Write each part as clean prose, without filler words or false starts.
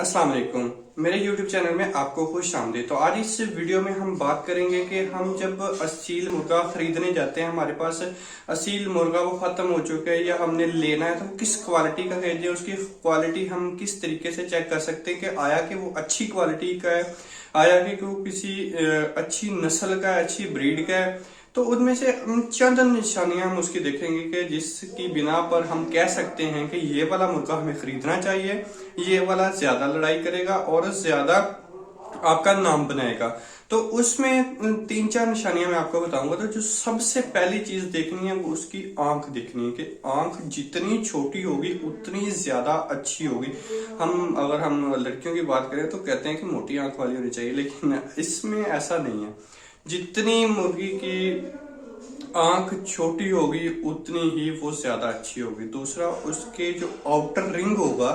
अस्सलाम वालेकुम। मेरे YouTube चैनल में आपको खुश आमदीद। तो आज इस वीडियो में हम बात करेंगे कि हम जब असील मुर्गा खरीदने जाते हैं, हमारे पास असील मुर्गा वो खत्म हो चुका है या हमने लेना है, तो किस क्वालिटी का खरीदें, उसकी क्वालिटी हम किस तरीके से चेक कर सकते हैं कि आया कि वो अच्छी क्वालिटी का है, आया कि वो किसी अच्छी नस्ल का है, अच्छी ब्रीड का है। तो उनमें से हम चंद निशानियां हम उसकी देखेंगे कि जिसकी बिना पर हम कह सकते हैं कि ये वाला मुर्गा हमें खरीदना चाहिए, ये वाला ज्यादा लड़ाई करेगा और ज्यादा आपका नाम बनाएगा। तो उसमें तीन चार निशानियां मैं आपको बताऊंगा। तो जो सबसे पहली चीज देखनी है वो उसकी आंख देखनी है कि आंख जितनी छोटी होगी उतनी ज्यादा अच्छी होगी। अगर हम लड़कियों की बात करें तो कहते हैं कि मोटी आंख वाली होनी चाहिए, लेकिन इसमें ऐसा नहीं है। जितनी मुर्गी की आंख छोटी होगी उतनी ही वो ज्यादा अच्छी होगी। दूसरा, उसके जो आउटर रिंग होगा,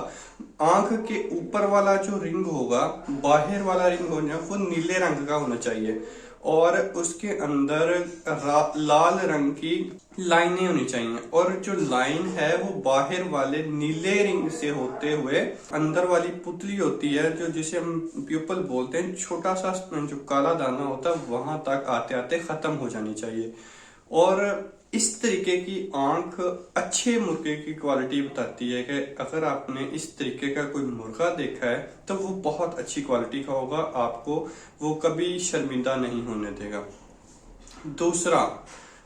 आंख के ऊपर वाला जो रिंग होगा, बाहर वाला रिंग होना वो नीले रंग का होना चाहिए और उसके अंदर लाल रंग की लाइनें होनी चाहिए। और जो लाइन है वो बाहर वाले नीले रिंग से होते हुए अंदर वाली पुतली होती है, जो जिसे हम प्यूपल बोलते हैं, छोटा सा जो काला दाना होता है वहां तक आते आते खत्म हो जानी चाहिए। और इस तरीके की आंख अच्छे मुर्गे की क्वालिटी बताती है कि अगर आपने इस तरीके का कोई मुर्गा देखा है तो वो बहुत अच्छी क्वालिटी का होगा, आपको वो कभी शर्मिंदा नहीं होने देगा। दूसरा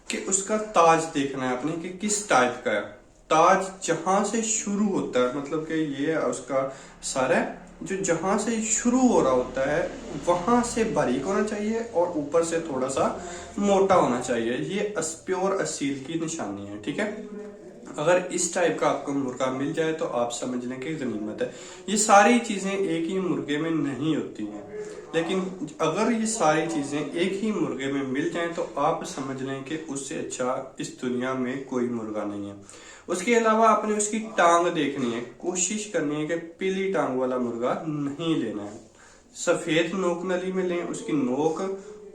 कि उसका ताज देखना है आपने कि किस टाइप का है। ताज जहां से शुरू होता है, मतलब कि ये उसका सर है, जो जहां से शुरू हो रहा होता है वहां से बारीक होना चाहिए और ऊपर से थोड़ा सा मोटा होना चाहिए। ये प्योर असील की निशानी है, ठीक है। अगर इस टाइप का आपको मुर्गा मिल जाए तो आप समझ लें कि गनीमत है। ये सारी चीजें एक ही मुर्गे में नहीं होती हैं, लेकिन अगर ये सारी चीजें एक ही मुर्गे में मिल जाएं तो आप समझ लें कि उससे अच्छा इस दुनिया में कोई मुर्गा नहीं है। उसके अलावा आपने उसकी टांग देखनी है, कोशिश करनी है कि पीली टांग वाला मुर्गा नहीं लेना है। सफेद नोक नली में लें, उसकी नोक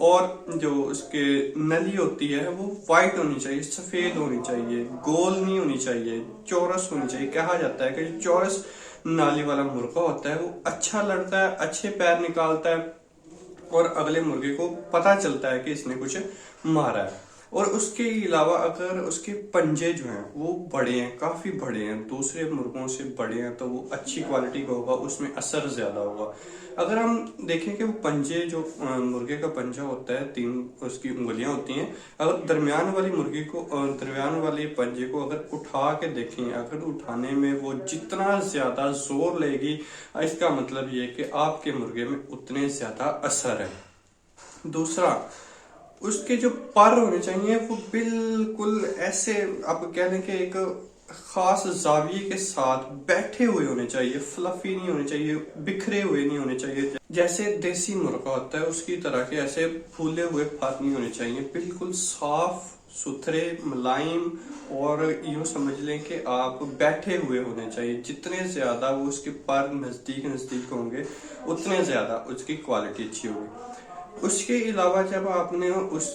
और जो उसके नली होती है वो व्हाइट होनी चाहिए, सफेद होनी चाहिए, गोल नहीं होनी चाहिए, चौरस होनी चाहिए। कहा जाता है कि जो चौरस नाली वाला मुर्गा होता है वो अच्छा लड़ता है, अच्छे पैर निकालता है और अगले मुर्गे को पता चलता है कि इसने कुछ मारा है। और उसके अलावा अगर उसके पंजे जो हैं वो बड़े हैं, काफी बड़े हैं, दूसरे मुर्गों से बड़े हैं, तो वो अच्छी क्वालिटी का होगा, उसमें असर ज्यादा होगा। अगर हम देखें कि वो पंजे जो मुर्गे का पंजा होता है, तीन उसकी उंगलियां होती हैं, अगर दरमियान वाले पंजे को अगर उठा के देखें, अगर उठाने में वो जितना ज्यादा जोर लेगी, इसका मतलब ये कि आपके मुर्गे में उतने ज्यादा असर है। दूसरा, उसके जो पर होने चाहिए वो बिल्कुल ऐसे आप कह लें कि एक खास जाविये के साथ बैठे हुए होने चाहिए, फ्लफी नहीं होने चाहिए, बिखरे हुए नहीं होने चाहिए। जैसे देसी मुर्गा होता है उसकी तरह के ऐसे फूले हुए पर नहीं होने चाहिए, बिल्कुल साफ सुथरे मुलायम और यूं समझ लें कि आप बैठे हुए होने चाहिए। जितने ज्यादा वो उसके पर नजदीक होंगे उतने ज्यादा उसकी क्वालिटी अच्छी होगी। उसके अलावा जब आपने उस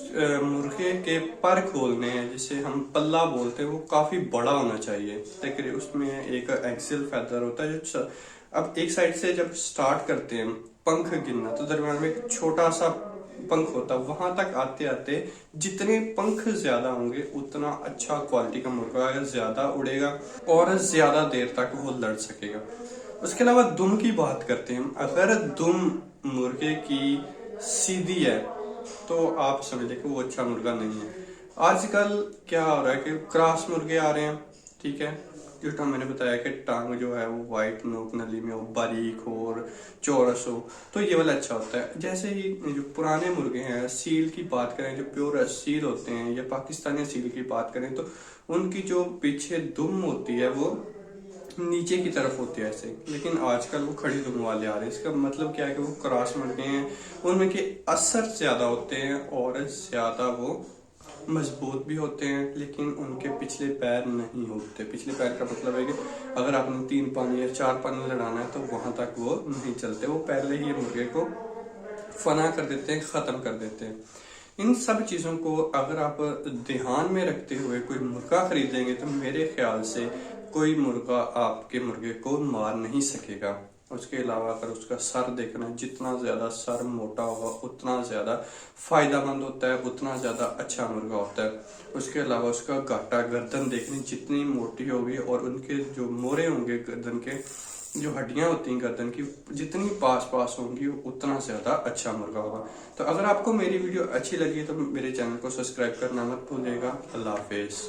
मुर्गे के पर खोलने हैं, जिसे हम पल्ला बोलते हैं, वो काफी बड़ा होना चाहिए। देखिए उसमें एक एक्सिल फेदर होता है, जो अब एक साइड से जब स्टार्ट करते हैं पंख गिनना तो दरम्यान में एक छोटा सा पंख होता है, वहां तक आते आते जितने पंख ज्यादा होंगे उतना अच्छा क्वालिटी का मुर्गा है, ज्यादा उड़ेगा और ज्यादा देर तक वो लड़ सकेगा। उसके अलावा दुम की बात करते हैं। अगर दुम मुर्गे की सीधी है तो आप समझ लें कि वो अच्छा मुर्गा नहीं है। आजकल क्या हो रहा है कि क्रॉस मुर्गे आ रहे हैं, ठीक है, जो मैंने बताया कि टांग जो है वो व्हाइट नोक नली में हो, बारीक हो और चौरस हो, तो ये वाला अच्छा होता है। जैसे ही जो पुराने मुर्गे हैं, सील की बात करें, जो प्योर सील होते हैं या पाकिस्तानी सील की बात करें, तो उनकी जो पीछे दुम होती है वो नीचे की तरफ होते हैं ऐसे, लेकिन आजकल वो खड़ी दुम वाले आ रहे हैं। इसका मतलब क्या है कि वो क्रॉस मुर्गे हैं, उनमें के असर ज्यादा होते हैं और ज्यादा वो मजबूत भी होते हैं, लेकिन उनके पिछले पैर नहीं होते। पिछले पैर का मतलब है कि अगर आपने 3 पानी या 4 पानी लड़ाना है तो वहां तक वो नहीं चलते, वो पहले ही मुर्गे को फना कर देते हैं, खत्म कर देते हैं। इन सब चीजों को अगर आप ध्यान में रखते हुए कोई मुर्गा खरीदेंगे तो मेरे ख्याल से कोई मुर्गा आपके मुर्गे को मार नहीं सकेगा। उसके अलावा अगर उसका सर देखना है, जितना ज्यादा सर मोटा होगा उतना ज्यादा फायदेमंद होता है, उतना ज्यादा अच्छा मुर्गा होता है। उसके अलावा उसका गाटा गर्दन देखनी, जितनी मोटी होगी और उनके जो मोरे होंगे गर्दन के, जो हड्डियां होती हैं गर्दन की, जितनी पास पास होंगी उतना ज्यादा अच्छा मुर्गा होगा। तो अगर आपको मेरी वीडियो अच्छी लगी तो मेरे चैनल को सब्सक्राइब करना मत भूलिएगा। अल्लाह हाफिज।